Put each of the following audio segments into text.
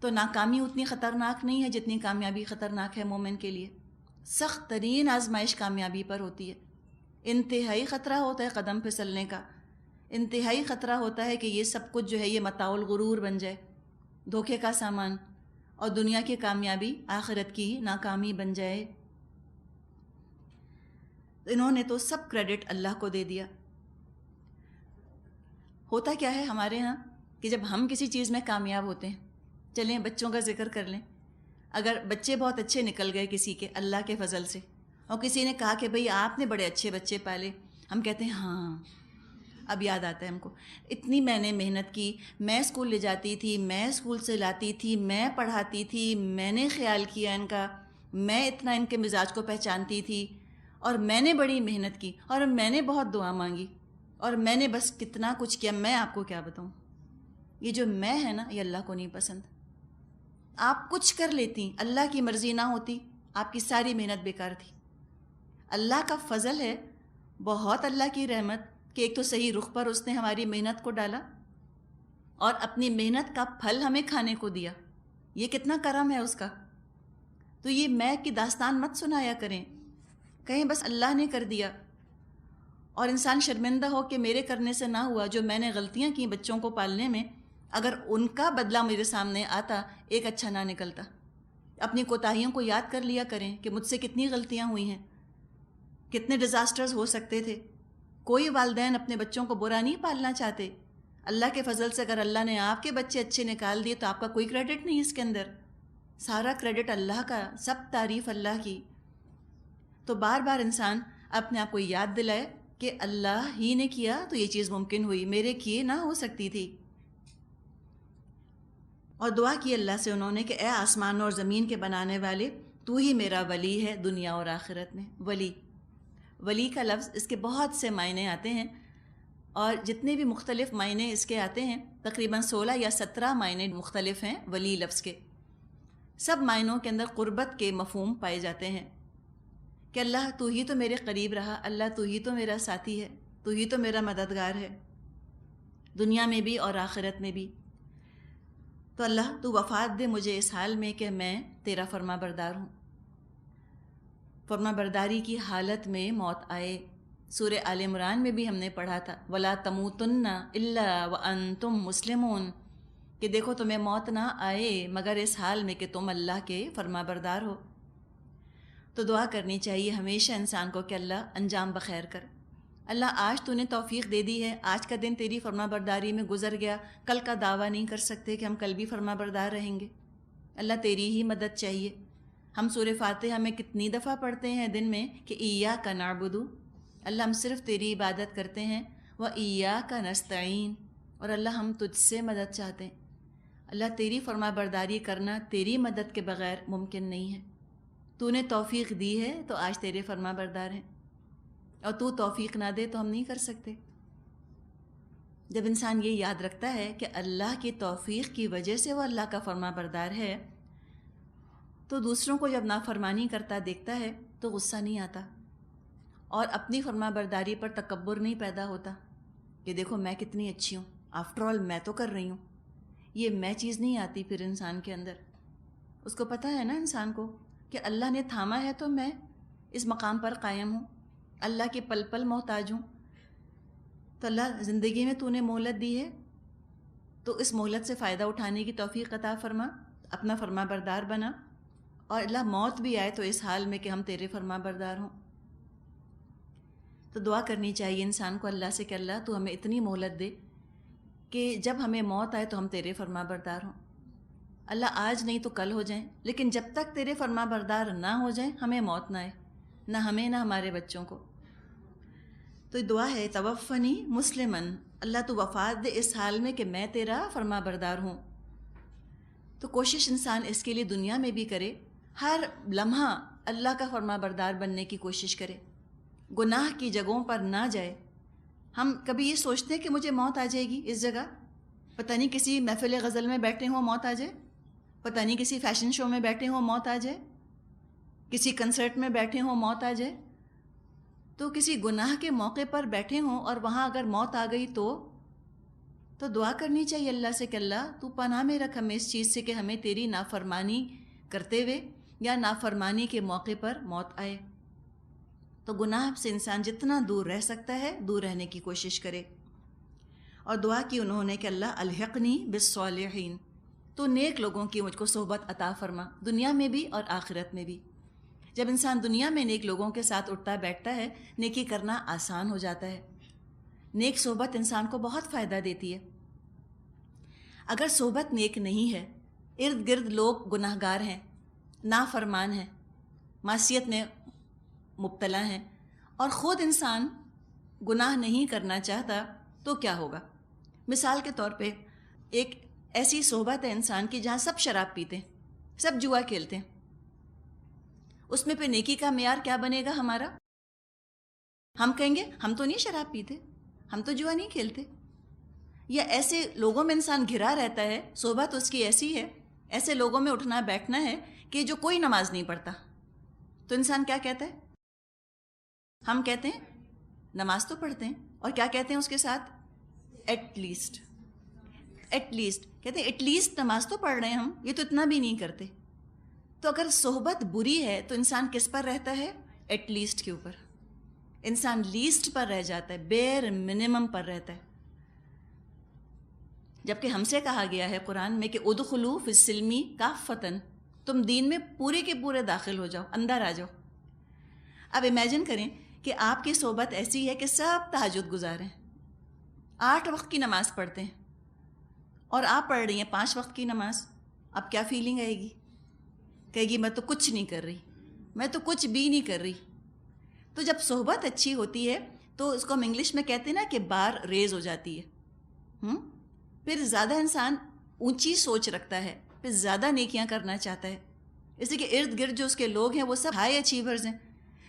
تو ناکامی اتنی خطرناک نہیں ہے جتنی کامیابی خطرناک ہے مومن کے لیے. سخت ترین آزمائش کامیابی پر ہوتی ہے. انتہائی خطرہ ہوتا ہے قدم پھسلنے کا، انتہائی خطرہ ہوتا ہے کہ یہ سب کچھ جو ہے یہ متاع الغرور بن جائے، دھوکے کا سامان، اور دنیا کی کامیابی آخرت کی ناکامی بن جائے. انہوں نے تو سب کریڈٹ اللہ کو دے دیا. ہوتا کیا ہے ہمارے ہاں کہ جب ہم کسی چیز میں کامیاب ہوتے ہیں، چلیں بچوں کا ذکر کر لیں، اگر بچے بہت اچھے نکل گئے کسی کے اللہ کے فضل سے، اور کسی نے کہا کہ بھئی آپ نے بڑے اچھے بچے پالے، ہم کہتے ہیں ہاں اب یاد آتا ہے ہم کو، اتنی میں نے محنت کی، میں اسکول لے جاتی تھی، میں اسکول سے لاتی تھی، میں پڑھاتی تھی، میں نے خیال کیا ان کا، میں اتنا ان کے مزاج کو پہچانتی تھی، اور میں نے بڑی محنت کی، اور میں نے بہت دعا مانگی، اور میں نے بس کتنا کچھ کیا. میں آپ کو کیا بتاؤں، یہ جو میں ہے نا یہ اللہ کو نہیں پسند. آپ کچھ کر لیتی، اللہ کی مرضی نہ ہوتی آپ کی ساری محنت بیکار تھی. اللہ کا فضل ہے، بہت اللہ کی رحمت کہ ایک تو صحیح رخ پر اس نے ہماری محنت کو ڈالا اور اپنی محنت کا پھل ہمیں کھانے کو دیا. یہ کتنا کرم ہے اس کا. تو یہ میں کی داستان مت سنایا کریں، کہیں بس اللہ نے کر دیا اور انسان شرمندہ ہو کہ میرے کرنے سے نہ ہوا. جو میں نے غلطیاں کی بچوں کو پالنے میں، اگر ان کا بدلہ میرے سامنے آتا ایک اچھا نہ نکلتا. اپنی کوتاہیوں کو یاد کر لیا کریں کہ مجھ سے کتنی غلطیاں ہوئی ہیں، کتنے ڈیزاسٹرز ہو سکتے تھے. کوئی والدین اپنے بچوں کو برا نہیں پالنا چاہتے. اللہ کے فضل سے اگر اللہ نے آپ کے بچے اچھے نکال دیے تو آپ کا کوئی کریڈٹ نہیں اس کے اندر، سارا کریڈٹ اللہ کا، سب تعریف اللہ کی. تو بار بار انسان اپنے آپ کو یاد دلائے کہ اللہ ہی نے کیا تو یہ چیز ممکن ہوئی، میرے کیے نہ ہو سکتی تھی. اور دعا کی اللہ سے انہوں نے کہ اے آسمان اور زمین کے بنانے والے، تو ہی میرا ولی ہے دنیا اور آخرت میں. ولی کا لفظ اس کے بہت سے معنی آتے ہیں، اور جتنے بھی مختلف معنی اس کے آتے ہیں تقریباً 16 یا 17 معنی مختلف ہیں ولی لفظ کے. سب معنوں کے اندر قربت کے مفہوم پائے جاتے ہیں کہ اللہ تو ہی تو میرے قریب رہا، اللہ تو ہی تو میرا ساتھی ہے، تو ہی تو میرا مددگار ہے دنیا میں بھی اور آخرت میں بھی. تو اللہ تو وفات دے مجھے اس حال میں کہ میں تیرا فرما بردار ہوں. فرما برداری کی حالت میں موت آئے. سورہ آل عمران میں بھی ہم نے پڑھا تھا وَلَا تَمُوتُنَّ إِلَّا وَأَنْتُمْ مُسْلِمُونَ، کہ دیکھو تمہیں موت نہ آئے مگر اس حال میں کہ تم اللہ کے فرما بردار ہو. تو دعا کرنی چاہیے ہمیشہ انسان کو کہ اللہ انجام بخیر کر. اللہ آج تو نے توفیق دے دی ہے، آج کا دن تیری فرما برداری میں گزر گیا، کل کا دعویٰ نہیں کر سکتے کہ ہم کل بھی فرما بردار رہیں گے. اللہ تیری ہی مدد چاہیے. ہم سورہ فاتحہ میں کتنی دفعہ پڑھتے ہیں دن میں کہ ایاک نعبد، اللہ ہم صرف تیری عبادت کرتے ہیں، وایاک نستعین، اور اللہ ہم تجھ سے مدد چاہتے ہیں. اللہ تیری فرما برداری کرنا تیری مدد کے بغیر ممکن نہیں ہے. تو نے توفیق دی ہے تو آج تیرے فرما بردار ہیں، اور تو توفیق نہ دے تو ہم نہیں کر سکتے. جب انسان یہ یاد رکھتا ہے کہ اللہ کی توفیق کی وجہ سے وہ اللہ کا فرما بردار ہے، تو دوسروں کو جب نافرمانی کرتا دیکھتا ہے تو غصہ نہیں آتا، اور اپنی فرما برداری پر تکبر نہیں پیدا ہوتا کہ دیکھو میں کتنی اچھی ہوں، آفٹر آل میں تو کر رہی ہوں. یہ میں چیز نہیں آتی پھر انسان کے اندر. اس کو پتہ ہے نا انسان کو کہ اللہ نے تھاما ہے تو میں اس مقام پر قائم ہوں، اللہ کے پل پل محتاج ہوں. تو اللہ زندگی میں تو نے مہلت دی ہے تو اس مہلت سے فائدہ اٹھانے کی توفیق عطا فرما، اپنا فرما بردار بنا، اور اللہ موت بھی آئے تو اس حال میں کہ ہم تیرے فرما بردار ہوں. تو دعا کرنی چاہیے انسان کو اللہ سے کہ اللہ تو ہمیں اتنی مہلت دے کہ جب ہمیں موت آئے تو ہم تیرے فرما بردار ہوں. اللہ آج نہیں تو کل ہو جائیں، لیکن جب تک تیرے فرما بردار نہ ہو جائیں ہمیں موت نہ آئے، نہ ہمیں نہ ہمارے بچوں کو. تو دعا ہے توفنی مسلمن، اللہ تو وفات دے اس حال میں کہ میں تیرا فرما بردار ہوں. تو کوشش انسان اس کے لیے دنیا میں بھی کرے، ہر لمحہ اللہ کا فرما بردار بننے کی کوشش کرے، گناہ کی جگہوں پر نہ جائے. ہم کبھی یہ سوچتے ہیں کہ مجھے موت آ جائے گی اس جگہ، پتہ نہیں کسی محفل غزل میں بیٹھے ہوں موت آ جائے، پتہ نہیں کسی فیشن شو میں بیٹھے ہوں موت آ جائے، کسی کنسرٹ میں بیٹھے ہوں موت آ جائے. تو کسی گناہ کے موقع پر بیٹھے ہوں اور وہاں اگر موت آ گئی تو تو دعا کرنی چاہیے اللہ سے کہ اللہ تو پناہ میں رکھ ہمیں اس چیز سے کہ ہمیں تیری نافرمانی کرتے ہوئے یا نافرمانی کے موقع پر موت آئے۔ تو گناہ سے انسان جتنا دور رہ سکتا ہے دور رہنے کی کوشش کرے۔ اور دعا کی انہوں نے کہ اللہ الحقنی بالصالحین، تو نیک لوگوں کی مجھ کو صحبت عطا فرما، دنیا میں بھی اور آخرت میں بھی۔ جب انسان دنیا میں نیک لوگوں کے ساتھ اٹھتا بیٹھتا ہے نیکی کرنا آسان ہو جاتا ہے۔ نیک صحبت انسان کو بہت فائدہ دیتی ہے۔ اگر صحبت نیک نہیں ہے، ارد گرد لوگ گناہ گار ہیں، نافرمان ہیں، معصیت میں مبتلا ہیں، اور خود انسان گناہ نہیں کرنا چاہتا تو کیا ہوگا؟ مثال کے طور پہ ایک ایسی صحبت ہے انسان کی جہاں سب شراب پیتے ہیں، سب جوا کھیلتے ہیں، اس میں پہ نیکی کا معیار کیا بنے گا ہمارا؟ ہم کہیں گے ہم تو نہیں شراب پیتے، ہم تو جوا نہیں کھیلتے۔ یا ایسے لوگوں میں انسان گھرا رہتا ہے، صحبت اس کی ایسی ہے، ایسے لوگوں میں اٹھنا بیٹھنا ہے کہ جو کوئی نماز نہیں پڑھتا، تو انسان کیا کہتا ہے؟ ہم کہتے ہیں نماز تو پڑھتے ہیں، اور کیا کہتے ہیں اس کے ساتھ؟ ایٹ لیسٹ کہتے ہیں ایٹ لیسٹ نماز تو پڑھ رہے ہیں ہم، یہ تو اتنا بھی نہیں کرتے۔ تو اگر صحبت بری ہے تو انسان کس پر رہتا ہے؟ ایٹ لیسٹ کے اوپر۔ انسان لیسٹ پر رہ جاتا ہے، بیر منیمم پر رہتا ہے۔ جبکہ ہم سے کہا گیا ہے قرآن میں کہ ادخلوا فی السلم کافۃ، تم دین میں پورے کے پورے داخل ہو جاؤ، اندر آ جاؤ۔ اب امیجن کریں کہ آپ کی صحبت ایسی ہے کہ سب تہجد گزار ہیں، 8 وقت کی نماز پڑھتے ہیں، اور آپ پڑھ رہی ہیں 5 وقت کی نماز، اب کیا فیلنگ آئے گی؟ کہے گی میں تو کچھ نہیں کر رہی، میں تو کچھ بھی نہیں کر رہی۔ تو جب صحبت اچھی ہوتی ہے تو اس کو ہم انگلش میں کہتے ہیں نا کہ بار ریز ہو جاتی ہے، پھر زیادہ انسان اونچی سوچ رکھتا ہے، پھر زیادہ نیکیاں کرنا چاہتا ہے، اس لیے کہ ارد گرد جو اس کے لوگ ہیں وہ سب ہائی اچیورز ہیں۔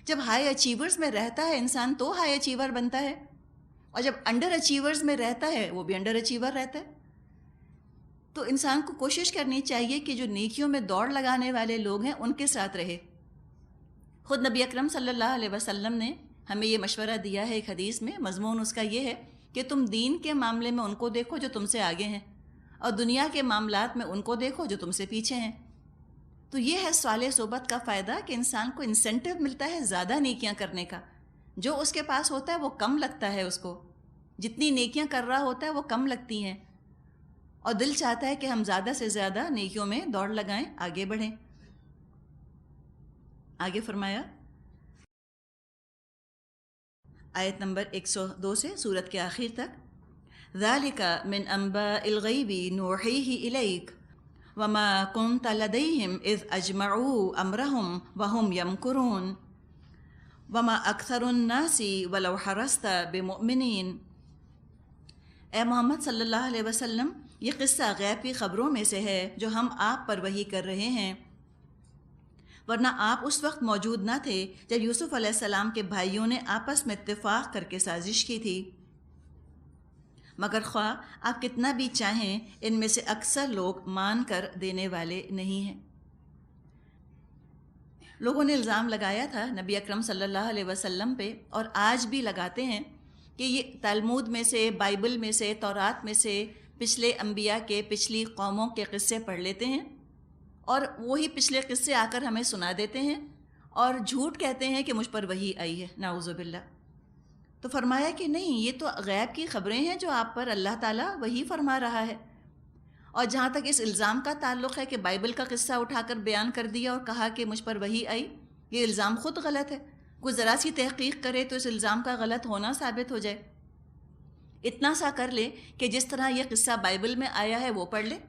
جب ہائی اچیورز میں رہتا ہے انسان تو ہائی اچیور بنتا ہے، اور جب انڈر اچیورز میں رہتا ہے وہ بھی انڈر اچیور رہتا ہے۔ تو انسان کو کوشش کرنی چاہیے کہ جو نیکیوں میں دوڑ لگانے والے لوگ ہیں ان کے ساتھ رہے۔ خود نبی اکرم صلی اللہ علیہ وسلم نے ہمیں یہ مشورہ دیا ہے ایک حدیث میں، مضمون اس کا یہ ہے کہ تم دین کے معاملے میں ان کو دیکھو جو تم سے آگے ہیں، اور دنیا کے معاملات میں ان کو دیکھو جو تم سے پیچھے ہیں۔ تو یہ ہے صالح صحبت کا فائدہ کہ انسان کو انسینٹو ملتا ہے زیادہ نیکیاں کرنے کا۔ جو اس کے پاس ہوتا ہے وہ کم لگتا ہے، اس کو جتنی نیکیاں کر رہا ہوتا ہے وہ کم لگتی ہیں، اور دل چاہتا ہے کہ ہم زیادہ سے زیادہ نیکیوں میں دوڑ لگائیں، آگے بڑھیں۔ آگے فرمایا آیت نمبر 102 سے سورت کے آخر تک، ذَلِكَ مِنْ أَنْبَاءِ الْغَيْبِ نُوحِيهِ إِلَيْكَ وَمَا كُنْتَ لَدَيْهِمْ إِذْ أَجْمَعُوا أَمْرَهُمْ وَهُمْ يَمْكُرُونَ وَمَا أَكْثَرُ النَّاسِ وَلَوْ حَرَصْتَ بِمُؤْمِنِينَ۔ اے محمد صلی اللہ علیہ وسلم، یہ قصہ غیب کی خبروں میں سے ہے جو ہم آپ پر وحی کر رہے ہیں، ورنہ آپ اس وقت موجود نہ تھے جب یوسف علیہ السلام کے بھائیوں نے آپس میں اتفاق کر کے سازش کی تھی، مگر خواہ آپ کتنا بھی چاہیں ان میں سے اکثر لوگ مان کر دینے والے نہیں ہیں۔ لوگوں نے الزام لگایا تھا نبی اکرم صلی اللہ علیہ وسلم پہ، اور آج بھی لگاتے ہیں کہ یہ تلمود میں سے، بائبل میں سے، تورات میں سے پچھلے انبیاء کے، پچھلی قوموں کے قصے پڑھ لیتے ہیں، اور وہی پچھلے قصے آ کر ہمیں سنا دیتے ہیں، اور جھوٹ کہتے ہیں کہ مجھ پر وحی آئی ہے، نعوذ باللہ۔ تو فرمایا کہ نہیں، یہ تو غیب کی خبریں ہیں جو آپ پر اللہ تعالیٰ وحی فرما رہا ہے۔ اور جہاں تک اس الزام کا تعلق ہے کہ بائبل کا قصہ اٹھا کر بیان کر دیا اور کہا کہ مجھ پر وحی آئی، یہ الزام خود غلط ہے۔ کوئی ذرا سی تحقیق کرے تو اس الزام کا غلط ہونا ثابت ہو جائے۔ اتنا سا کر لے کہ جس طرح یہ قصہ بائبل میں آیا ہے وہ پڑھ لے،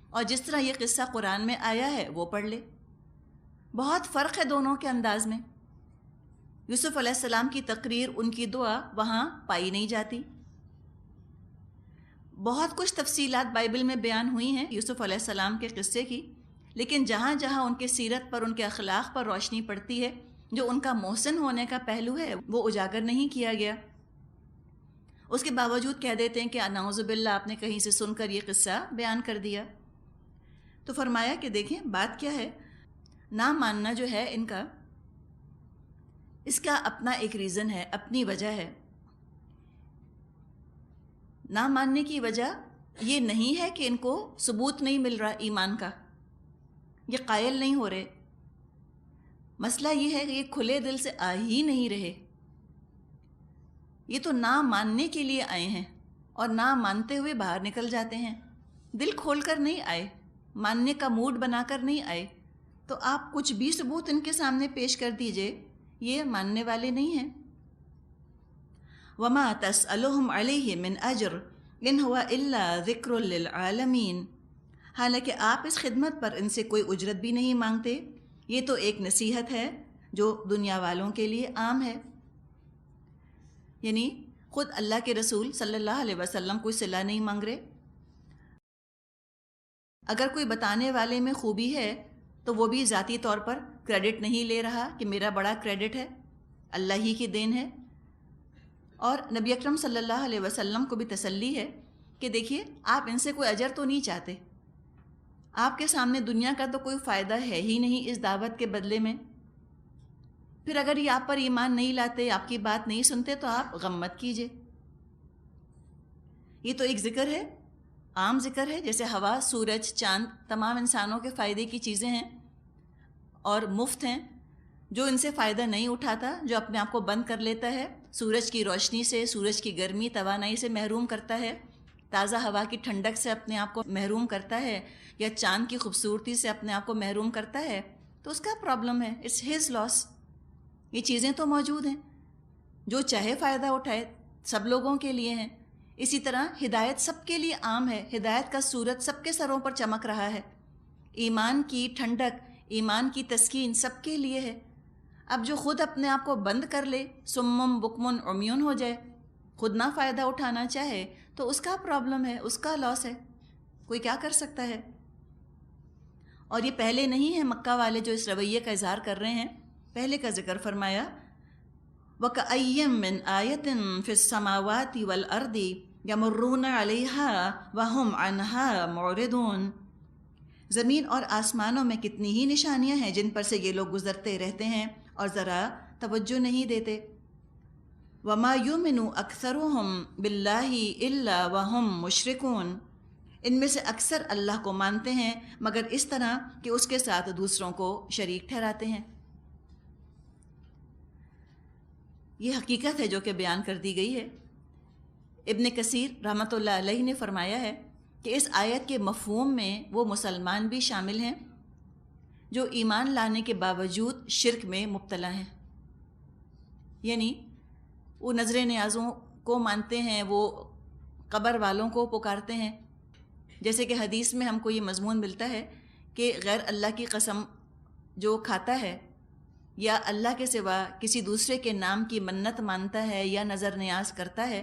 اور جس طرح یہ قصہ قرآن میں آیا ہے وہ پڑھ لے۔ بہت فرق ہے دونوں کے انداز میں۔ یوسف علیہ السلام کی تقریر، ان کی دعا وہاں پائی نہیں جاتی۔ بہت کچھ تفصیلات بائبل میں بیان ہوئی ہیں یوسف علیہ السلام کے قصے کی، لیکن جہاں جہاں ان کے سیرت پر، ان کے اخلاق پر روشنی پڑتی ہے، جو ان کا محسن ہونے کا پہلو ہے وہ اجاگر نہیں کیا گیا۔ اس کے باوجود کہہ دیتے ہیں کہ نعوذ باللہ آپ نے کہیں سے سن کر یہ قصہ بیان کر دیا۔ تو فرمایا کہ دیکھیں بات کیا ہے، نہ ماننا جو ہے ان کا، اس کا اپنا ایک ریزن ہے، اپنی وجہ ہے۔ نہ ماننے کی وجہ یہ نہیں ہے کہ ان کو ثبوت نہیں مل رہا ایمان کا، یہ قائل نہیں ہو رہے، مسئلہ یہ ہے کہ یہ کھلے دل سے آ ہی نہیں رہے، یہ تو نہ ماننے کے لیے آئے ہیں اور نہ مانتے ہوئے باہر نکل جاتے ہیں، دل کھول کر نہیں آئے، ماننے کا موڈ بنا کر نہیں آئے، تو آپ کچھ بھی ثبوت ان کے سامنے پیش کر دیجئے، یہ ماننے والے نہیں ہیں۔ وَمَا تَسْأَلُهُمْ عَلَيْهِ مِنْ أَجْرٍ إِنْ هُوَ إِلَّا ذِكْرٌ لِلْعَالَمِينَ، حالانکہ آپ اس خدمت پر ان سے کوئی اجرت بھی نہیں مانگتے، یہ تو ایک نصیحت ہے جو دنیا والوں کے لیے عام ہے۔ یعنی خود اللہ کے رسول صلی اللہ علیہ وسلم کوئی صلہ نہیں مانگ رہے، اگر کوئی بتانے والے میں خوبی ہے تو وہ بھی ذاتی طور پر کریڈٹ نہیں لے رہا کہ میرا بڑا کریڈٹ ہے، اللہ ہی کی دین ہے، اور نبی اکرم صلی اللہ علیہ وسلم کو بھی تسلی ہے کہ دیکھیے آپ ان سے کوئی اجر تو نہیں چاہتے، آپ کے سامنے دنیا کا تو کوئی فائدہ ہے ہی نہیں اس دعوت کے بدلے میں، پھر اگر یہ آپ پر ایمان نہیں لاتے، آپ کی بات نہیں سنتے تو آپ غم مت کیجئے۔ یہ تو ایک ذکر ہے، عام ذکر ہے، جیسے ہوا، سورج، چاند تمام انسانوں کے فائدے کی چیزیں ہیں اور مفت ہیں، جو ان سے فائدہ نہیں اٹھاتا، جو اپنے آپ کو بند کر لیتا ہے، سورج کی روشنی سے، سورج کی گرمی توانائی سے محروم کرتا ہے، تازہ ہوا کی ٹھنڈک سے اپنے آپ کو محروم کرتا ہے، یا چاند کی خوبصورتی سے اپنے آپ کو محروم کرتا ہے، تو اس کا پرابلم ہے، اٹس ہز لاس۔ یہ چیزیں تو موجود ہیں، جو چاہے فائدہ اٹھائے، سب لوگوں کے لیے ہیں۔ اسی طرح ہدایت سب کے لیے عام ہے، ہدایت کا سورج سب کے سروں پر چمک رہا ہے، ایمان کی ٹھنڈک، ایمان کی تسکین سب کے لیے ہے۔ اب جو خود اپنے آپ کو بند کر لے، سمم بکمن عمیون ہو جائے، خود نہ فائدہ اٹھانا چاہے، تو اس کا پرابلم ہے، اس کا لاس ہے، کوئی کیا کر سکتا ہے۔ اور یہ پہلے نہیں ہیں مکہ والے جو اس رویے کا اظہار کر رہے ہیں، پہلے کا ذکر فرمایا، وَكَأَيٍّ مِّنْ آيَةٍ فِي السَّمَاوَاتِ وَالْأَرْضِ يَمُرُّونَ عَلَيْهَا وَهُمْ عَنْهَا مُعْرِضُونَ، زمین اور آسمانوں میں کتنی ہی نشانیاں ہیں جن پر سے یہ لوگ گزرتے رہتے ہیں اور ذرا توجہ نہیں دیتے۔ وَمَا يُؤْمِنُ أَكْثَرُهُمْ بِاللَّهِ إِلَّا وَهُمْ مُشْرِكُونَ، ان میں سے اکثر اللہ کو مانتے ہیں مگر اس طرح کہ اس کے ساتھ دوسروں کو شریک ٹھہراتے ہیں۔ یہ حقیقت ہے جو کہ بیان کر دی گئی ہے۔ ابن کثیر رحمۃ اللہ علیہ نے فرمایا ہے کہ اس آیت کے مفہوم میں وہ مسلمان بھی شامل ہیں جو ایمان لانے کے باوجود شرک میں مبتلا ہیں، یعنی وہ نظر نیازوں کو مانتے ہیں، وہ قبر والوں کو پکارتے ہیں، جیسے کہ حدیث میں ہم کو یہ مضمون ملتا ہے کہ غیر اللہ کی قسم جو کھاتا ہے یا اللہ کے سوا کسی دوسرے کے نام کی منت مانتا ہے یا نظر نیاز کرتا ہے،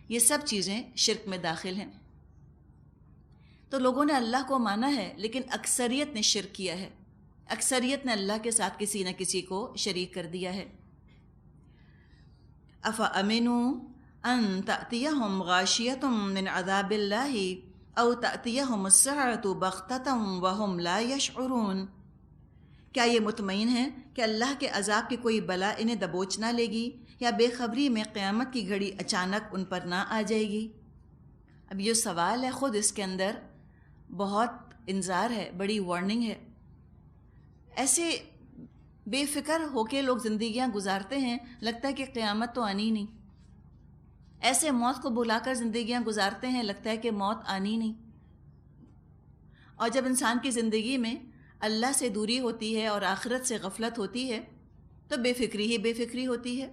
یہ سب چیزیں شرک میں داخل ہیں۔ تو لوگوں نے اللہ کو مانا ہے لیکن اکثریت نے شرک کیا ہے، اکثریت نے اللہ کے ساتھ کسی نہ کسی کو شریک کر دیا ہے۔ أَفَأَمِنُوا أَن تَأْتِيَهُمْ غَاشِيَةٌ مِّنْ عَذَابِ اللَّهِ أَوْ تَأْتِيَهُمُ السَّاعَةُ بَغْتَةً وَهُمْ لَا يَشْعُرُونَ، کیا یہ مطمئن ہیں کہ اللہ کے عذاب کی کوئی بلا انہیں دبوچ نہ لے گی، یا بے خبری میں قیامت کی گھڑی اچانک ان پر نہ آ جائے گی؟ اب یہ سوال ہے، خود اس کے اندر بہت انذار ہے، بڑی وارننگ ہے۔ ایسے بے فکر ہو کے لوگ زندگیاں گزارتے ہیں، لگتا ہے کہ قیامت تو آنی نہیں، ایسے موت کو بھلا کر زندگیاں گزارتے ہیں، لگتا ہے کہ موت آنی نہیں۔ اور جب انسان کی زندگی میں اللہ سے دوری ہوتی ہے اور آخرت سے غفلت ہوتی ہے تو بے فکری ہی بے فکری ہوتی ہے،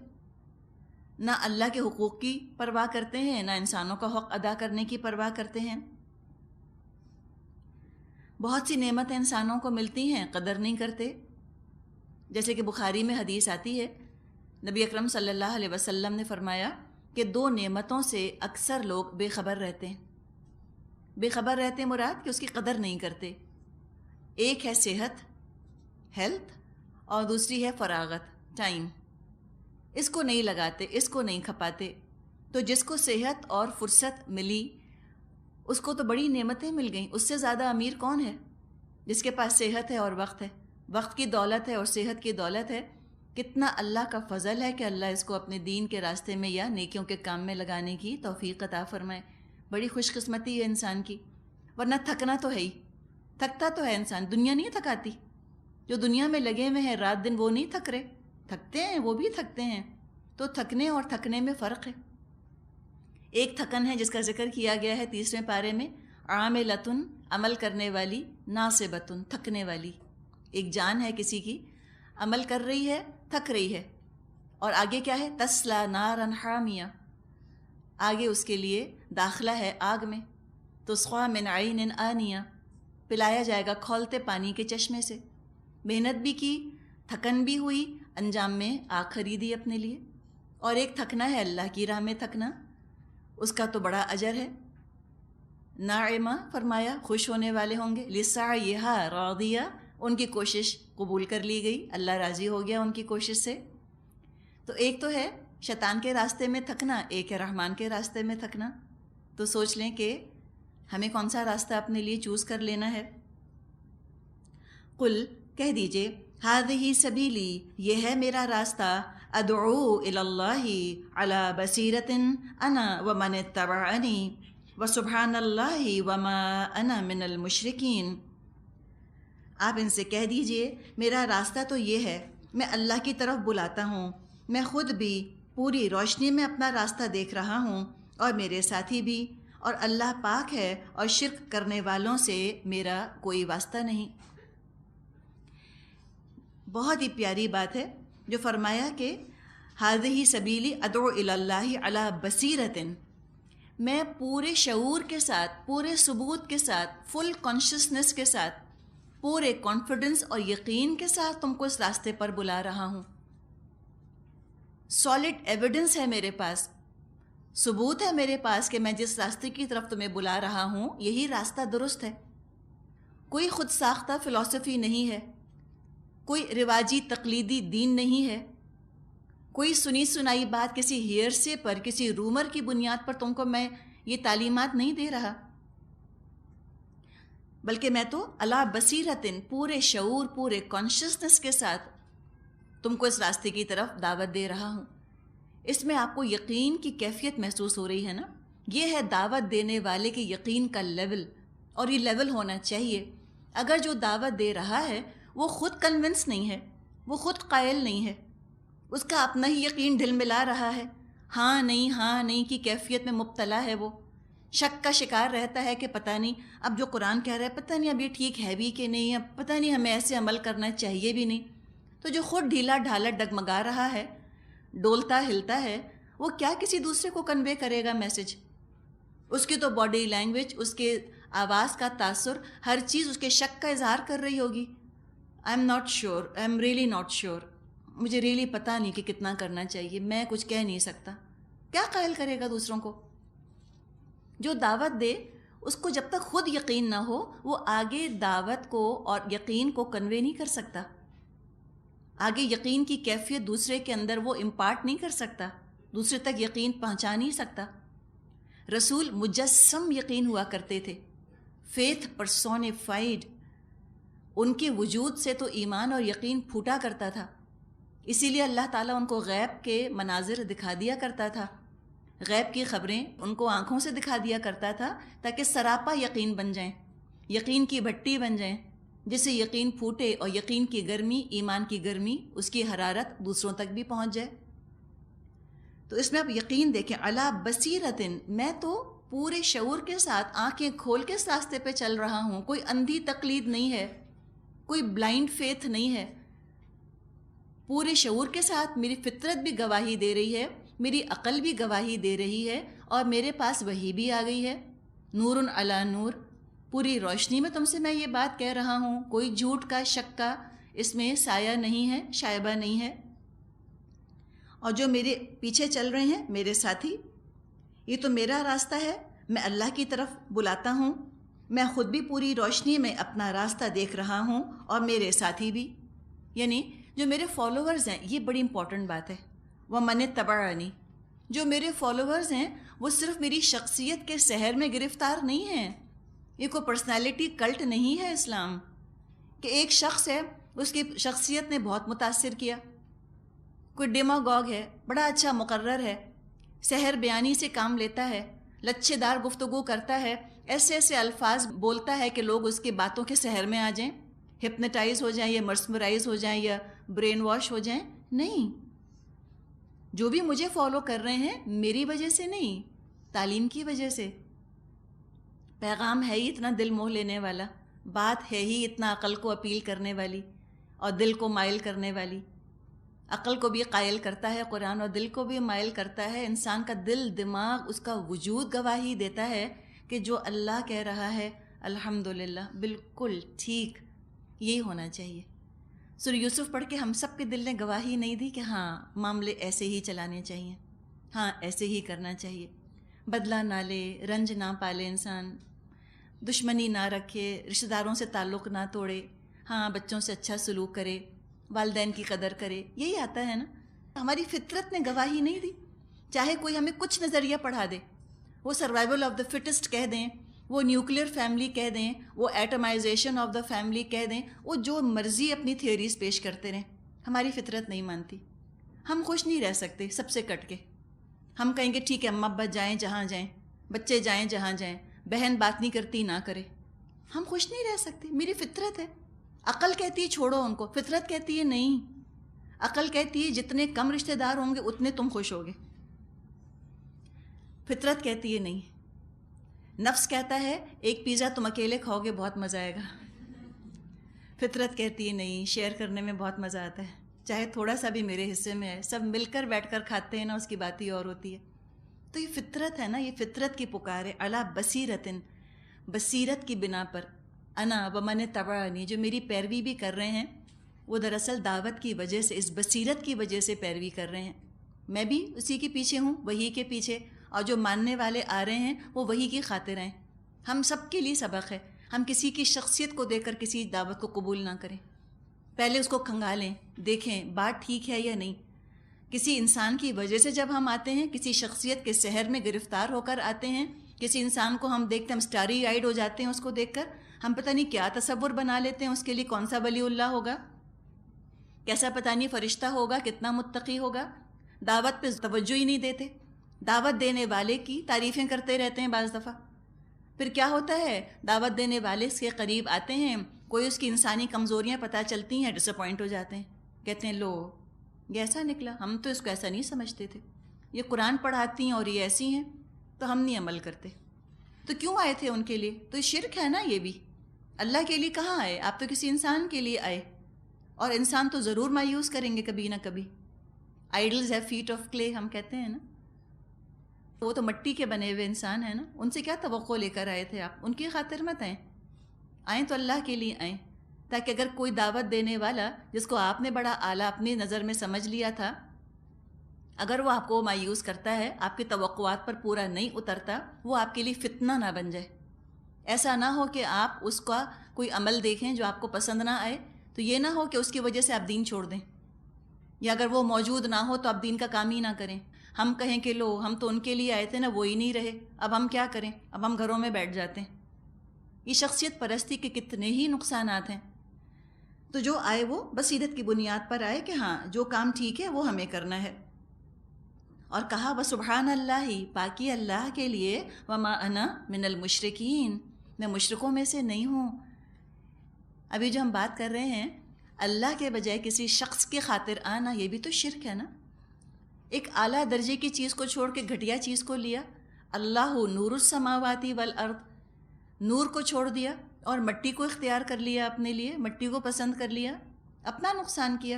نہ اللہ کے حقوق کی پرواہ کرتے ہیں، نہ انسانوں کا حق ادا کرنے کی پرواہ کرتے ہیں۔ بہت سی نعمتیں انسانوں کو ملتی ہیں، قدر نہیں کرتے، جیسے کہ بخاری میں حدیث آتی ہے، نبی اکرم صلی اللہ علیہ وسلم نے فرمایا کہ 2 نعمتوں سے اکثر لوگ بے خبر رہتے ہیں۔ بے خبر رہتے ہیں مراد کہ اس کی قدر نہیں کرتے۔ ایک ہے صحت، ہیلتھ، اور دوسری ہے فراغت، ٹائم، اس کو نہیں لگاتے، اس کو نہیں کھپاتے۔ تو جس کو صحت اور فرصت ملی اس کو تو بڑی نعمتیں مل گئیں، اس سے زیادہ امیر کون ہے؟ جس کے پاس صحت ہے اور وقت ہے، وقت کی دولت ہے اور صحت کی دولت ہے۔ کتنا اللہ کا فضل ہے کہ اللہ اس کو اپنے دین کے راستے میں یا نیکیوں کے کام میں لگانے کی توفیق عطا فرمائے۔ بڑی خوش قسمتی ہے انسان کی، ورنہ تھکنا تو ہے ہی، تھکتا تو ہے انسان، دنیا نہیں تھکاتی. جو دنیا میں لگے ہوئے ہیں رات دن وہ نہیں تھک رہے، تھکتے ہیں، وہ بھی تھکتے ہیں. تو تھکنے اور تھکنے میں فرق ہے. ایک تھکن ہے جس کا ذکر کیا گیا ہے 30ویں پارے میں، عاملۃ، عمل کرنے والی، ناصبۃ، تھکنے والی. ایک جان ہے کسی کی، عمل کر رہی ہے، تھک رہی ہے. اور آگے کیا ہے؟ تسلا نارا حامیہ، آگے اس کے لیے داخلہ ہے آگ میں. تسقی من عین آنیہ، پلایا جائے گا کھولتے پانی کے چشمے سے. محنت بھی کی، تھکن بھی ہوئی، انجام میں آگ خریدی اپنے لیے. اور ایک تھکنا ہے اللہ کی راہ میں تھکنا، اس کا تو بڑا اجر ہے. ناعمہ فرمایا خوش ہونے والے ہوں گے، لسعیہا راضیہ، ان کی کوشش قبول کر لی گئی، اللہ راضی ہو گیا ان کی کوشش سے. تو ایک تو ہے شیطان کے راستے میں تھکنا، ایک ہے رحمان کے راستے میں تھکنا. تو سوچ لیں کہ ہمیں کون سا راستہ اپنے لیے چوز کر لینا ہے. قل، کہہ دیجئے، ہذہ سبیلی، یہ ہے میرا راستہ، ادعو الی اللہ علی بصیرۃ انا ومن اتبعنی وسبحان اللہ وما انا من المشرکین. آپ ان سے کہہ دیجئے میرا راستہ تو یہ ہے، میں اللہ کی طرف بلاتا ہوں، میں خود بھی پوری روشنی میں اپنا راستہ دیکھ رہا ہوں اور میرے ساتھی بھی، اور اللہ پاک ہے اور شرک کرنے والوں سے میرا کوئی واسطہ نہیں. بہت ہی پیاری بات ہے جو فرمایا کہ ہذہ سبیلی ادعو الی اللہ علی بصیرۃ، میں پورے شعور کے ساتھ، پورے ثبوت کے ساتھ، فل کانشسنس کے ساتھ، پورے کانفیڈنس اور یقین کے ساتھ تم کو اس راستے پر بلا رہا ہوں. سالڈ ایویڈنس ہے میرے پاس، ثبوت ہے میرے پاس کہ میں جس راستے کی طرف تمہیں بلا رہا ہوں یہی راستہ درست ہے. کوئی خود ساختہ فلسفی نہیں ہے، کوئی رواجی تقلیدی دین نہیں ہے، کوئی سنی سنائی بات کسی ہیئرسے پر، کسی رومر کی بنیاد پر تم کو میں یہ تعلیمات نہیں دے رہا، بلکہ میں تو علی بصیرۃ، پورے شعور، پورے کانشسنس کے ساتھ تم کو اس راستے کی طرف دعوت دے رہا ہوں. اس میں آپ کو یقین کی کیفیت محسوس ہو رہی ہے نا؟ یہ ہے دعوت دینے والے کے یقین کا لیول، اور یہ لیول ہونا چاہیے. اگر جو دعوت دے رہا ہے وہ خود کنونس نہیں ہے، وہ خود قائل نہیں ہے، اس کا اپنا ہی یقین ڈھل ملا رہا ہے، ہاں نہیں کی کیفیت میں مبتلا ہے، وہ شک کا شکار رہتا ہے کہ پتہ نہیں اب جو قرآن کہہ رہا ہے پتہ نہیں اب یہ ٹھیک ہے بھی کہ نہیں، اب پتہ نہیں ہمیں ایسے عمل کرنا چاہیے بھی نہیں. تو جو خود ڈھیلا ڈھالا ڈگمگا رہا ہے، ڈولتا ہلتا ہے، وہ کیا کسی دوسرے کو کنوے کرے گا میسج؟ اس کی تو باڈی لینگویج، اس کے آواز کا تاثر، ہر چیز اس کے شک کا اظہار کر رہی ہوگی. I am not sure, I am really not sure, مجھے ریئلی پتہ نہیں کہ کتنا کرنا چاہیے، میں کچھ کہہ نہیں سکتا. کیا قائل کرے گا دوسروں کو؟ جو دعوت دے اس کو جب تک خود یقین نہ ہو وہ آگے دعوت کو اور یقین کو کنوے نہیں کر سکتا، آگے یقین کی کیفیت دوسرے کے اندر وہ امپارٹ نہیں کر سکتا، دوسرے تک یقین پہنچا نہیں سکتا. رسول مجسم یقین ہوا کرتے تھے، فیتھ پرسونیفائیڈ، ان کے وجود سے تو ایمان اور یقین پھوٹا کرتا تھا. اسی لیے اللہ تعالیٰ ان کو غیب کے مناظر دکھا دیا کرتا تھا، غیب کی خبریں ان کو آنکھوں سے دکھا دیا کرتا تھا تاکہ سراپا یقین بن جائیں، یقین کی بھٹی بن جائیں، جس سے یقین پھوٹے اور یقین کی گرمی، ایمان کی گرمی، اس کی حرارت دوسروں تک بھی پہنچ جائے. تو اس میں آپ یقین دیکھیں، علی بصیرۃ، میں تو پورے شعور کے ساتھ آنکھیں کھول کے اس راستے پہ چل رہا ہوں، کوئی اندھی تقلید نہیں ہے، کوئی بلائنڈ فیتھ نہیں ہے. پورے شعور کے ساتھ میری فطرت بھی گواہی دے رہی ہے، میری عقل بھی گواہی دے رہی ہے، اور میرے پاس وحی بھی آ گئی ہے. نور علی نور، پوری روشنی میں تم سے میں یہ بات کہہ رہا ہوں، کوئی جھوٹ کا، شک کا اس میں سایہ نہیں ہے، شائبہ نہیں ہے. اور جو میرے پیچھے چل رہے ہیں میرے ساتھی، یہ تو میرا راستہ ہے، میں اللہ کی طرف بلاتا ہوں، میں خود بھی پوری روشنی میں اپنا راستہ دیکھ رہا ہوں اور میرے ساتھی بھی، یعنی جو میرے فالوورز ہیں. یہ بڑی امپورٹنٹ بات ہے. وَمَنِ اتَّبَعَنِی، جو میرے فالوورز ہیں وہ صرف میری شخصیت کے سحر میں گرفتار نہیں ہیں. یہ کوئی پرسنالٹی کلٹ نہیں ہے اسلام کہ ایک شخص ہے اس کی شخصیت نے بہت متاثر کیا، کوئی ڈیماگوگ ہے، بڑا اچھا مقرر ہے، سحر بیانی سے کام لیتا ہے، لچھے دار گفتگو کرتا ہے، ایسے ایسے الفاظ بولتا ہے کہ لوگ اس کی باتوں کے سحر میں آ جائیں، ہپنوٹائز ہو جائیں یا مسمرائز ہو جائیں یا برین واش ہو جائیں. نہیں، جو بھی مجھے فالو کر رہے ہیں میری وجہ سے نہیں، تعلیم کی وجہ سے. پیغام ہے ہی اتنا دل موہ لینے والا، بات ہے ہی اتنا عقل کو اپیل کرنے والی اور دل کو مائل کرنے والی. عقل کو بھی قائل کرتا ہے قرآن اور دل کو بھی مائل کرتا ہے. انسان کا دل، دماغ، اس کا وجود گواہی دیتا ہے کہ جو اللہ کہہ رہا ہے الحمدللہ بالکل ٹھیک، یہی ہونا چاہیے. سورہ یوسف پڑھ کے ہم سب کے دل نے گواہی نہیں دی کہ ہاں معاملے ایسے ہی چلانے چاہیے، ہاں ایسے ہی کرنا چاہیے. بدلہ نہ لے، رنج نہ پالے انسان، دشمنی نہ رکھے، رشتہ داروں سے تعلق نہ توڑے، ہاں بچوں سے اچھا سلوک کرے، والدین کی قدر کرے. یہی آتا ہے نا. ہماری فطرت نے گواہی نہیں دی. چاہے کوئی ہمیں کچھ نظریہ پڑھا دے، وہ سروائیول آف دا فٹسٹ کہہ دیں، وہ نیوکلیر فیملی کہہ دیں، وہ ایٹمائزیشن آف دا فیملی کہہ دیں، وہ جو مرضی اپنی تھیوریز پیش کرتے رہیں، ہماری فطرت نہیں مانتی. ہم خوش نہیں رہ سکتے سب سے کٹ کے. ہم کہیں گے ٹھیک ہے اماں ابا جائیں جہاں جائیں، بچے جائیں جہاں جائیں، بہن بات نہیں کرتی نہ کرے. ہم خوش نہیں رہ سکتے. میری فطرت ہے. عقل کہتی ہے چھوڑو ان کو، فطرت کہتی ہے نہیں. عقل کہتی ہے جتنے کم رشتہ دار ہوں گے اتنے تم خوش ہوگے. فطرت کہتی ہے نہیں. نفس کہتا ہے ایک پیزا تم اکیلے کھاؤ گے بہت مزہ آئے گا. فطرت کہتی ہے نہیں، شیئر کرنے میں بہت مزہ آتا ہے، چاہے تھوڑا سا بھی میرے حصے میں ہے، سب مل کر بیٹھ کر کھاتے ہیں نا، اس کی بات ہی اور ہوتی ہے. تو یہ فطرت ہے نا، یہ فطرت کی پکار ہے. علی بصیرتن، بصیرت کی بنا پر. انا ومن تبعنی، جو میری پیروی بھی کر رہے ہیں وہ دراصل دعوت کی وجہ سے، اس بصیرت کی وجہ سے پیروی کر رہے ہیں. میں بھی اسی کے پیچھے ہوں، وہی کے پیچھے، اور جو ماننے والے آ رہے ہیں وہ وہی کی خاطر ہیں. ہم سب کے لیے سبق ہے. ہم کسی کی شخصیت کو دیکھ کر کسی دعوت کو قبول نہ کریں. پہلے اس کو کھنگالیں، دیکھیں بات ٹھیک ہے یا نہیں. کسی انسان کی وجہ سے جب ہم آتے ہیں، کسی شخصیت کے سحر میں گرفتار ہو کر آتے ہیں، کسی انسان کو ہم دیکھتے ہیں، ہم اسٹاری آئیڈ ہو جاتے ہیں اس کو دیکھ کر. ہم پتہ نہیں کیا تصور بنا لیتے ہیں اس کے لیے، کون سا ولی اللہ ہوگا، کیسا پتہ نہیں فرشتہ ہوگا، کتنا متقی ہوگا. دعوت پہ توجہ ہی نہیں دیتے. دعوت دینے والے کی تعریفیں کرتے رہتے ہیں بعض دفعہ. پھر کیا ہوتا ہے، دعوت دینے والے اس کے قریب آتے ہیں، کوئی اس کی انسانی کمزوریاں پتہ چلتی ہیں، ڈس اپوائنٹ ہو جاتے ہیں. کہتے ہیں لو یہ ایسا نکلا، ہم تو اس کو ایسا نہیں سمجھتے تھے، یہ قرآن پڑھاتی ہیں اور یہ ایسی ہیں تو ہم نہیں عمل کرتے. تو کیوں آئے تھے ان کے لیے؟ تو شرک ہے نا یہ بھی. اللہ کے لیے کہاں آئے آپ؟ تو کسی انسان کے لیے آئے، اور انسان تو ضرور مایوس کریں گے کبھی نہ کبھی. Idols have feet of clay ہم کہتے ہیں نا. وہ تو مٹی کے بنے ہوئے انسان ہیں نا، ان سے کیا توقع لے کر آئے تھے آپ؟ ان کی خاطر مت آئیں. آئیں تو اللہ کے لیے آئیں، تاکہ اگر کوئی دعوت دینے والا جس کو آپ نے بڑا اعلیٰ اپنی نظر میں سمجھ لیا تھا، اگر وہ آپ کو مایوس کرتا ہے، آپ کی توقعات پر پورا نہیں اترتا، وہ آپ کے لیے فتنہ نہ بن جائے. ایسا نہ ہو کہ آپ اس کا کوئی عمل دیکھیں جو آپ کو پسند نہ آئے، تو یہ نہ ہو کہ اس کی وجہ سے آپ دین چھوڑ دیں، یا اگر وہ موجود نہ ہو تو آپ دین کا کام ہی نہ کریں. ہم کہیں کہ لو ہم تو ان کے لیے آئے تھے نا، وہی نہیں رہے، اب ہم کیا کریں، اب ہم گھروں میں بیٹھ جاتے ہیں. یہ شخصیت پرستی کے کتنے ہی نقصانات ہیں. تو جو آئے وہ بصیرت کی بنیاد پر آئے کہ ہاں جو کام ٹھیک ہے وہ ہمیں کرنا ہے. اور کہا وسبحان اللہ، پاکی اللہ کے لیے، وما انا من المشرکین، میں مشرکوں میں سے نہیں ہوں. ابھی جو ہم بات کر رہے ہیں اللہ کے بجائے کسی شخص کی خاطر آنا، یہ بھی تو شرک ہے نا. ایک اعلیٰ درجے کی چیز کو چھوڑ کے گھٹیا چیز کو لیا. اللہ نور السماوات والارض، نور کو چھوڑ دیا اور مٹی کو اختیار کر لیا اپنے لیے، مٹی کو پسند کر لیا، اپنا نقصان کیا.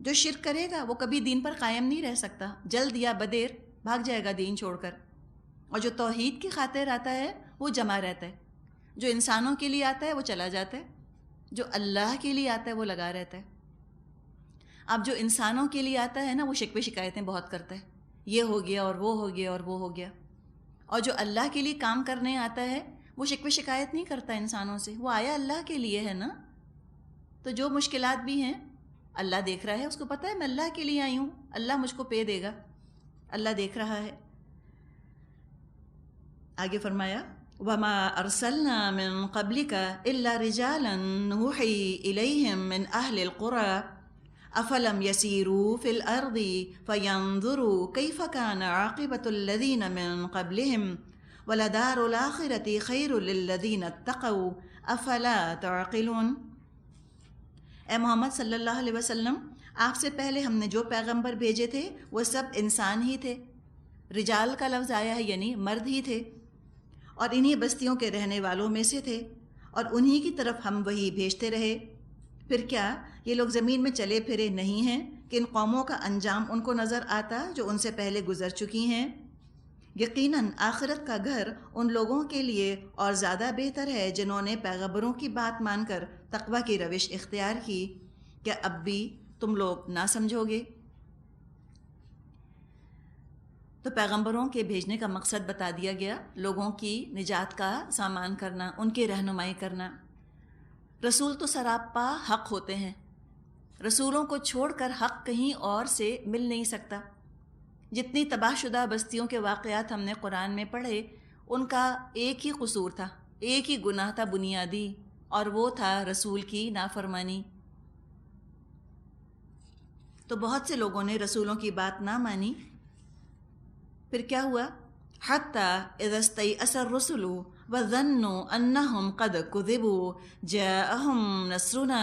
جو شرک کرے گا وہ کبھی دین پر قائم نہیں رہ سکتا، جلد یا بدیر بھاگ جائے گا دین چھوڑ کر. اور جو توحید کی خاطر آتا ہے وہ جمع رہتا ہے. جو انسانوں کے لیے آتا ہے وہ چلا جاتا ہے، جو اللہ کے لیے آتا ہے وہ لگا رہتا ہے. اب جو انسانوں کے لیے آتا ہے نا، وہ شکوے شکایتیں بہت کرتا ہے، یہ ہو گیا اور وہ ہو گیا اور وہ ہو گیا. اور جو اللہ کے لیے کام کرنے آتا ہے وہ شکوے شکایت نہیں کرتا انسانوں سے، وہ آیا اللہ کے لیے ہے نا. تو جو مشکلات بھی ہیں اللہ دیکھ رہا ہے، اس کو پتہ ہے میں اللہ کے لیے آئی ہوں، اللہ مجھ کو پے دے گا، اللہ دیکھ رہا ہے. آگے فرمایا وما ارسلنا من قبلك الا رجالا نوحي اليهم من اهل القرى افلم یسیروا فی الارض فینظروا کیف کان عاقبۃ الذین من قبلہم ولدار الآخرۃ خیر للذین اتقوا افلا تعقلون۔ اے محمد صلی اللہ علیہ وسلم، آپ سے پہلے ہم نے جو پیغمبر بھیجے تھے وہ سب انسان ہی تھے، رجال کا لفظ آیا ہے یعنی مرد ہی تھے، اور انہی بستیوں کے رہنے والوں میں سے تھے، اور انہی کی طرف ہم وہی بھیجتے رہے۔ پھر کیا یہ لوگ زمین میں چلے پھرے نہیں ہیں کہ ان قوموں کا انجام ان کو نظر آتا جو ان سے پہلے گزر چکی ہیں؟ یقیناً آخرت کا گھر ان لوگوں کے لیے اور زیادہ بہتر ہے جنہوں نے پیغمبروں کی بات مان کر تقوی کی روش اختیار کی۔ کیا اب بھی تم لوگ نہ سمجھو گے؟ تو پیغمبروں کے بھیجنے کا مقصد بتا دیا گیا، لوگوں کی نجات کا سامان کرنا، ان کی رہنمائی کرنا۔ رسول تو سراپا حق ہوتے ہیں، رسولوں کو چھوڑ کر حق کہیں اور سے مل نہیں سکتا۔ جتنی تباہ شدہ بستیوں کے واقعات ہم نے قرآن میں پڑھے، ان کا ایک ہی قصور تھا، ایک ہی گناہ تھا بنیادی، اور وہ تھا رسول کی نافرمانی۔ تو بہت سے لوگوں نے رسولوں کی بات نہ مانی۔ پھر کیا ہوا؟ حَتَّى إِذَا اسْتَيْأَسَ الرُّسُلُ وَظَنُّوا أَنَّهُمْ قَدْ كُذِبُوا جَاءَهُمْ نَصْرُنَا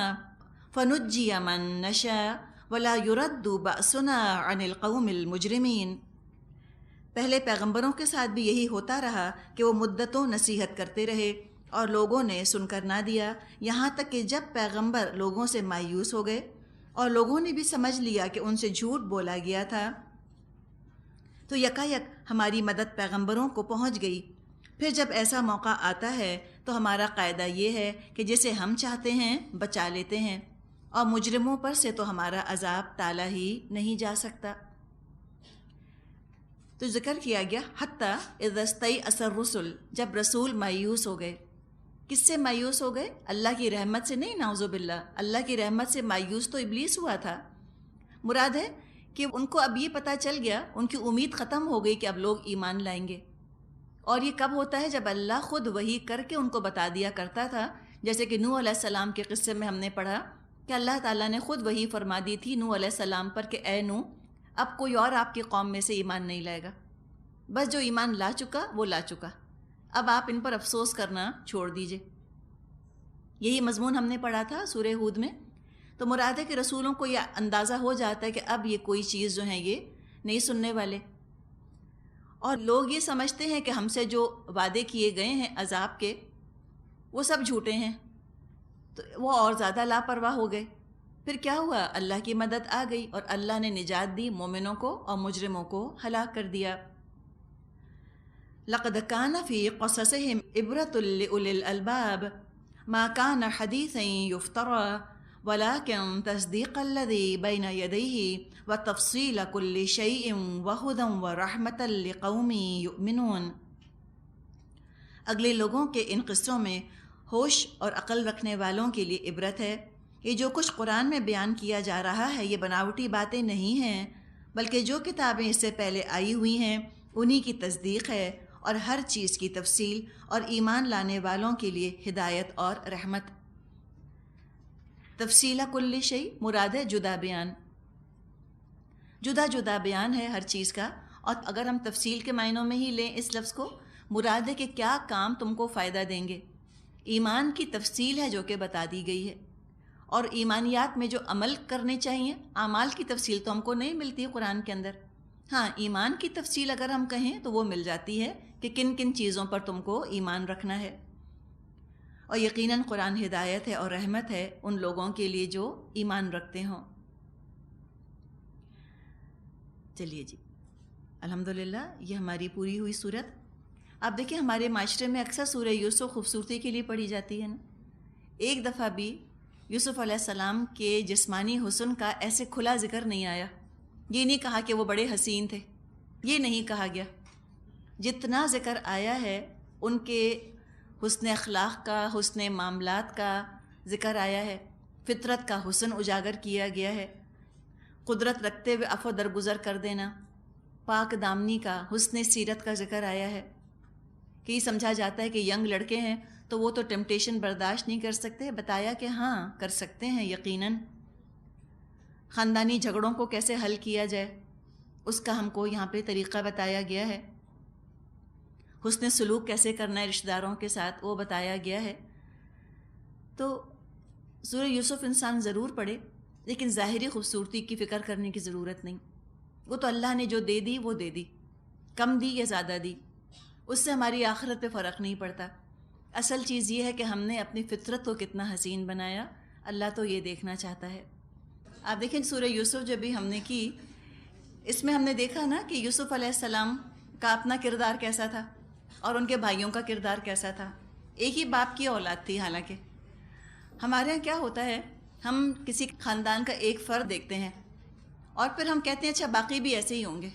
فَنُجِّيَ مَن نَّشَاءُ وَلَا يُرَدُّ بَأْسُنَا عَنِ الْقَوْمِ الْمُجْرِمِينَ۔ پہلے پیغمبروں کے ساتھ بھی یہی ہوتا رہا کہ وہ مدتوں نصیحت کرتے رہے اور لوگوں نے سن کر نہ دیا، یہاں تک کہ جب پیغمبر لوگوں سے مایوس ہو گئے اور لوگوں نے بھی سمجھ لیا کہ ان سے جھوٹ بولا گیا تھا، تو یکایک ہماری مدد پیغمبروں کو پہنچ گئی۔ پھر جب ایسا موقع آتا ہے تو ہمارا قاعدہ یہ ہے کہ جسے ہم چاہتے ہیں بچا لیتے ہیں، اور مجرموں پر سے تو ہمارا عذاب ٹالا ہی نہیں جا سکتا۔ تو ذکر کیا گیا حتیٰ اذا استیأس الرسل، جب رسول مایوس ہو گئے۔ کس سے مایوس ہو گئے؟ اللہ کی رحمت سے نہیں، نعوذ باللہ، اللہ کی رحمت سے مایوس تو ابلیس ہوا تھا۔ مراد ہے کہ ان کو اب یہ پتہ چل گیا، ان کی امید ختم ہو گئی کہ اب لوگ ایمان لائیں گے۔ اور یہ کب ہوتا ہے؟ جب اللہ خود وحی کر کے ان کو بتا دیا کرتا تھا، جیسے کہ نوح علیہ السلام کے قصے میں ہم نے پڑھا کہ اللہ تعالیٰ نے خود وحی فرما دی تھی نوح علیہ السلام پر کہ اے نوح، اب کوئی اور آپ کی قوم میں سے ایمان نہیں لائے گا، بس جو ایمان لا چکا وہ لا چکا، اب آپ ان پر افسوس کرنا چھوڑ دیجئے۔ یہی مضمون ہم نے پڑھا تھا سورہ ہود میں۔ تو مراد ہے کہ رسولوں کو یہ اندازہ ہو جاتا ہے کہ اب یہ کوئی چیز جو ہے یہ نہیں سننے والے، اور لوگ یہ سمجھتے ہیں کہ ہم سے جو وعدے کیے گئے ہیں عذاب کے وہ سب جھوٹے ہیں، تو وہ اور زیادہ لاپرواہ ہو گئے۔ پھر کیا ہوا؟ اللہ کی مدد آ گئی اور اللہ نے نجات دی مومنوں کو اور مجرموں کو ہلاک کر دیا۔ لَقَدْ كَانَ فِي قَصَصِهِمْ عِبْرَةٌ لِأُولِي الْأَلْبَابِ مَا كَانَ حَدِيثًا يُفْتَرَىٰ وَلَٰكِن تَصْدِيقَ الَّذِي بَيْنَ يَدَيْهِ وَتَفْصِيلَ كُلِّ شَيْءٍ وَهُدًى وَرَحْمَةً لِقَوْمٍ يُؤْمِنُونَ۔ اگلے لوگوں کے ان قصوں میں ہوش اور عقل رکھنے والوں کے لیے عبرت ہے۔ یہ جو کچھ قرآن میں بیان کیا جا رہا ہے یہ بناوٹی باتیں نہیں ہیں، بلکہ جو کتابیں اس سے پہلے آئی ہوئی ہیں انہی کی تصدیق ہے، اور ہر چیز کی تفصیل اور ایمان لانے والوں کے لیے ہدایت اور رحمت۔ تفصیل کل شیء مراد ہے جدا بیان، جدا جدا بیان ہے ہر چیز کا۔ اور اگر ہم تفصیل کے معنوں میں ہی لیں اس لفظ کو، مراد ہے کہ کیا کام تم کو فائدہ دیں گے۔ ایمان کی تفصیل ہے جو کہ بتا دی گئی ہے، اور ایمانیات میں جو عمل کرنے چاہیے، اعمال کی تفصیل تو ہم کو نہیں ملتی قرآن کے اندر۔ ہاں، ایمان کی تفصیل اگر ہم کہیں تو وہ مل جاتی ہے کہ کن کن چیزوں پر تم کو ایمان رکھنا ہے۔ اور یقیناً قرآن ہدایت ہے اور رحمت ہے ان لوگوں کے لیے جو ایمان رکھتے ہوں۔ چلیے جی، الحمدللہ یہ ہماری پوری ہوئی صورت۔ آپ دیکھیں ہمارے معاشرے میں اکثر سورہ یوسف خوبصورتی کے لیے پڑھی جاتی ہے نا، ایک دفعہ بھی یوسف علیہ السلام کے جسمانی حسن کا ایسے کھلا ذکر نہیں آیا۔ یہ نہیں کہا کہ وہ بڑے حسین تھے، یہ نہیں کہا گیا۔ جتنا ذکر آیا ہے ان کے حسن اخلاق کا، حسن معاملات کا ذکر آیا ہے، فطرت کا حسن اجاگر کیا گیا ہے، قدرت رکھتے ہوئے عفو درگزر کر دینا، پاک دامنی کا، حسن سیرت کا ذکر آیا ہے۔ کہ یہ سمجھا جاتا ہے کہ ینگ لڑکے ہیں تو وہ تو ٹیمپٹیشن برداشت نہیں کر سکتے، بتایا کہ ہاں کر سکتے ہیں یقیناً۔ خاندانی جھگڑوں کو کیسے حل کیا جائے اس کا ہم کو یہاں پہ طریقہ بتایا گیا ہے. حسن سلوک کیسے کرنا ہے رشتہ داروں کے ساتھ وہ بتایا گیا ہے. تو سورہ یوسف انسان ضرور پڑھے لیکن ظاہری خوبصورتی کی فکر کرنے کی ضرورت نہیں. وہ تو اللہ نے جو دے دی وہ دے دی، کم دی یا زیادہ دی، اس سے ہماری آخرت پہ فرق نہیں پڑتا. اصل چیز یہ ہے کہ ہم نے اپنی فطرت کو کتنا حسین بنایا، اللہ تو یہ دیکھنا چاہتا ہے. آپ دیکھیں سورہ یوسف جب بھی ہم نے کی، اس میں ہم نے دیکھا نا کہ یوسف علیہ السلام کا اپنا کردار کیسا تھا اور ان کے بھائیوں کا کردار کیسا تھا. ایک ہی باپ کی اولاد تھی. حالانکہ ہمارے یہاں کیا ہوتا ہے، ہم کسی خاندان کا ایک فرد دیکھتے ہیں اور پھر ہم کہتے ہیں اچھا باقی بھی ایسے ہی ہوں گے.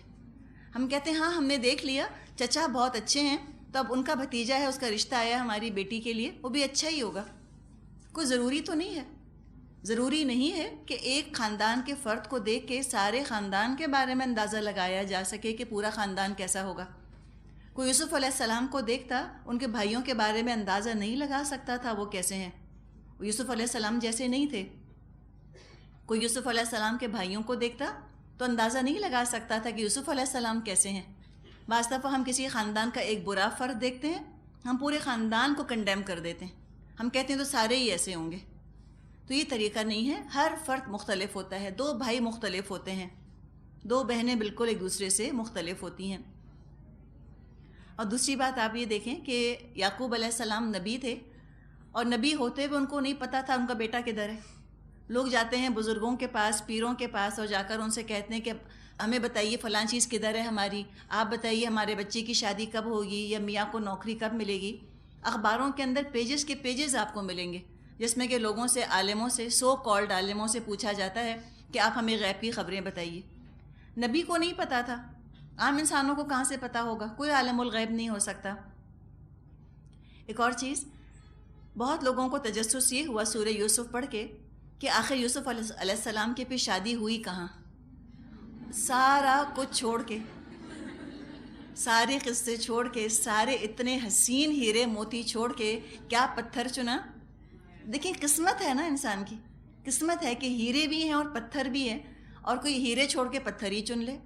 ہم کہتے ہیں ہاں ہم نے دیکھ لیا چچا بہت اچھے ہیں تو اب ان کا بھتیجا ہے، اس کا رشتہ آیا ہماری بیٹی کے لیے، وہ بھی اچھا ہی ہوگا. کوئی ضروری تو نہیں ہے. ضروری نہیں ہے کہ ایک خاندان کے فرد کو دیکھ کے سارے خاندان کے بارے میں اندازہ لگایا جا سکے کہ پورا خاندان کیسا ہوگا. کوئی یوسف علیہ السلام کو دیکھتا ان کے بھائیوں کے بارے میں اندازہ نہیں لگا سکتا تھا وہ کیسے ہیں. وہ یوسف علیہ السلام جیسے نہیں تھے. کوئی یوسف علیہ السلام کے بھائیوں کو دیکھتا تو اندازہ نہیں لگا سکتا تھا کہ یوسف علیہ السلام کیسے ہیں. بعض دفعہ ہم کسی خاندان کا ایک برا فرد دیکھتے ہیں، ہم پورے خاندان کو کنڈیم کر دیتے ہیں. ہم کہتے ہیں تو سارے ہی ایسے ہوں گے. تو یہ طریقہ نہیں ہے. ہر فرد مختلف ہوتا ہے. 2 بھائی مختلف ہوتے ہیں، 2 بہنیں بالکل ایک دوسرے سے مختلف ہوتی ہیں. اور دوسری بات آپ یہ دیکھیں کہ یعقوب علیہ السلام نبی تھے اور نبی ہوتے ہوئے ان کو نہیں پتہ تھا ان کا بیٹا کدھر ہے. لوگ جاتے ہیں بزرگوں کے پاس، پیروں کے پاس، اور جا کر ان سے کہتے ہیں کہ ہمیں بتائیے فلاں چیز کدھر ہے ہماری، آپ بتائیے ہمارے بچے کی شادی کب ہوگی یا میاں کو نوکری کب ملے گی. اخباروں کے اندر پیجز کے پیجز آپ کو ملیں گے جس میں کہ لوگوں سے، عالموں سے، سو کالڈ عالموں سے پوچھا جاتا ہے کہ آپ ہمیں غیب کی خبریں بتائیے. نبی کو نہیں پتہ تھا. عام انسانوں کو کہاں سے پتہ ہوگا؟ کوئی عالم الغیب نہیں ہو سکتا. ایک اور چیز، بہت لوگوں کو تجسس یہ ہوا سورہ یوسف پڑھ کے کہ آخر یوسف علیہ السلام کی پھر شادی ہوئی کہاں. سارا کچھ چھوڑ کے، سارے قصے چھوڑ کے، سارے اتنے حسین ہیرے موتی چھوڑ کے کیا پتھر چنا. دیکھیں قسمت ہے نا انسان کی، قسمت ہے کہ ہیرے بھی ہیں اور پتھر بھی ہیں، اور کوئی ہیرے چھوڑ کے پتھر ہی چن لے.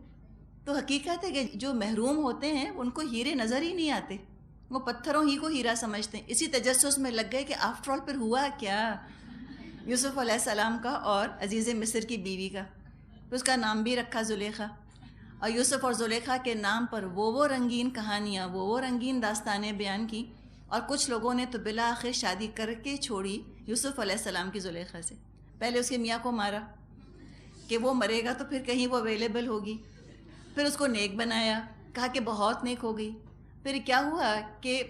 تو حقیقت ہے کہ جو محروم ہوتے ہیں ان کو ہیرے نظر ہی نہیں آتے، وہ پتھروں ہی کو ہیرا سمجھتے ہیں. اسی تجسس میں لگ گئے کہ آفٹر آل پھر ہوا کیا. یوسف علیہ السلام کا اور عزیز مصر کی بیوی کا، اس کا نام بھی رکھا زلیخا. اور یوسف اور زلیخا کے نام پر وہ رنگین کہانیاں، وہ رنگین داستانیں بیان کی. اور کچھ لوگوں نے تو بالآخر شادی کر کے چھوڑی یوسف علیہ السلام کی زلیخا سے. پہلے اس کے میاں کو مارا کہ وہ مرے گا تو پھر کہیں وہ اویلیبل ہوگی، پھر اس کو نیک بنایا، کہا کہ بہت نیک ہو گئی. پھر کیا ہوا کہ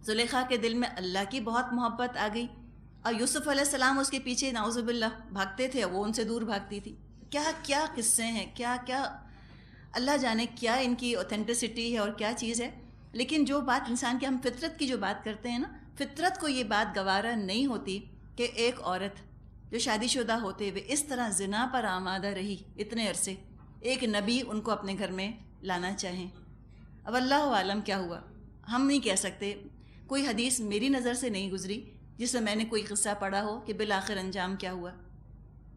زلیخا کے دل میں اللہ کی بہت محبت آ گئی اور یوسف علیہ السلام اس کے پیچھے نعوذ باللہ بھاگتے تھے، وہ ان سے دور بھاگتی تھی. کیا کیا قصے ہیں، کیا کیا اللہ جانے کیا ان کی اوتھینٹسٹی ہے اور کیا چیز ہے. لیکن جو بات انسان کی، ہم فطرت کی جو بات کرتے ہیں نا، فطرت کو یہ بات گوارا نہیں ہوتی کہ ایک عورت جو شادی شدہ ہوتے ہوئے اس طرح زنا پر آمادہ رہی اتنے عرصے، ایک نبی ان کو اپنے گھر میں لانا چاہیں. اب اللہ عالم کیا ہوا ہم نہیں کہہ سکتے. کوئی حدیث میری نظر سے نہیں گزری جس میں نے کوئی قصہ پڑھا ہو کہ بالآخر انجام کیا ہوا،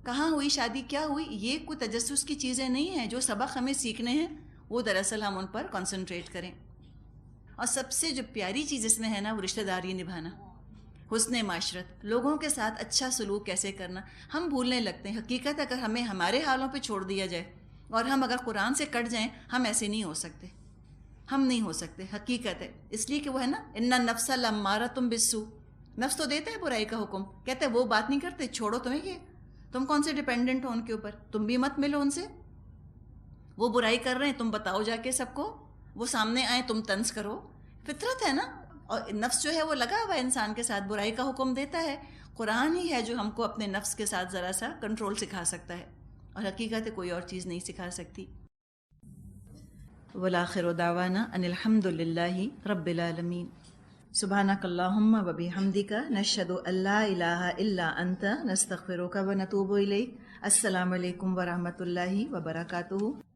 کہاں ہوئی شادی، کیا ہوئی. یہ کوئی تجسس کی چیزیں نہیں ہیں. جو سبق ہمیں سیکھنے ہیں وہ دراصل ہم ان پر کنسنٹریٹ کریں. اور سب سے جو پیاری چیز اس میں ہے نا، وہ رشتہ داری نبھانا، حسن معاشرت، لوگوں کے ساتھ اچھا سلوک کیسے کرنا. ہم بھولنے لگتے ہیں. حقیقت اگر ہمیں ہمارے حالوں پہ چھوڑ دیا جائے اور ہم اگر قرآن سے کٹ جائیں، ہم ایسے نہیں ہو سکتے. ہم نہیں ہو سکتے. حقیقت ہے. اس لیے کہ وہ ہے نا، ان النفس لامارۃ بالسوء، نفس تو دیتا ہے برائی کا حکم، کہتے ہیں وہ بات نہیں کرتے، چھوڑو تمہیں یہ، تم کون سے ڈیپینڈنٹ ہو ان کے اوپر، تم بھی مت ملو ان سے. وہ برائی کر رہے ہیں، تم بتاؤ جا کے سب کو، وہ سامنے آئے، تم طنز کرو. فطرت ہے نا. اور نفس جو ہے وہ لگا ہوا ہے انسان کے ساتھ، برائی کا حکم دیتا ہے. قرآن ہی ہے جو ہم کو اپنے نفس کے ساتھ ذرا سا کنٹرول سکھا سکتا ہے، اور حقیقت ہے کوئی اور چیز نہیں سکھا سکتی. والآخر دعوانا ان الحمد للہ رب العالمین. سبحانک اللہم و بحمدک، نشہد ان لا الہ الا انت، نستغفرک و نتوب الیک. السلام علیکم ورحمۃ اللہ وبرکاتہ.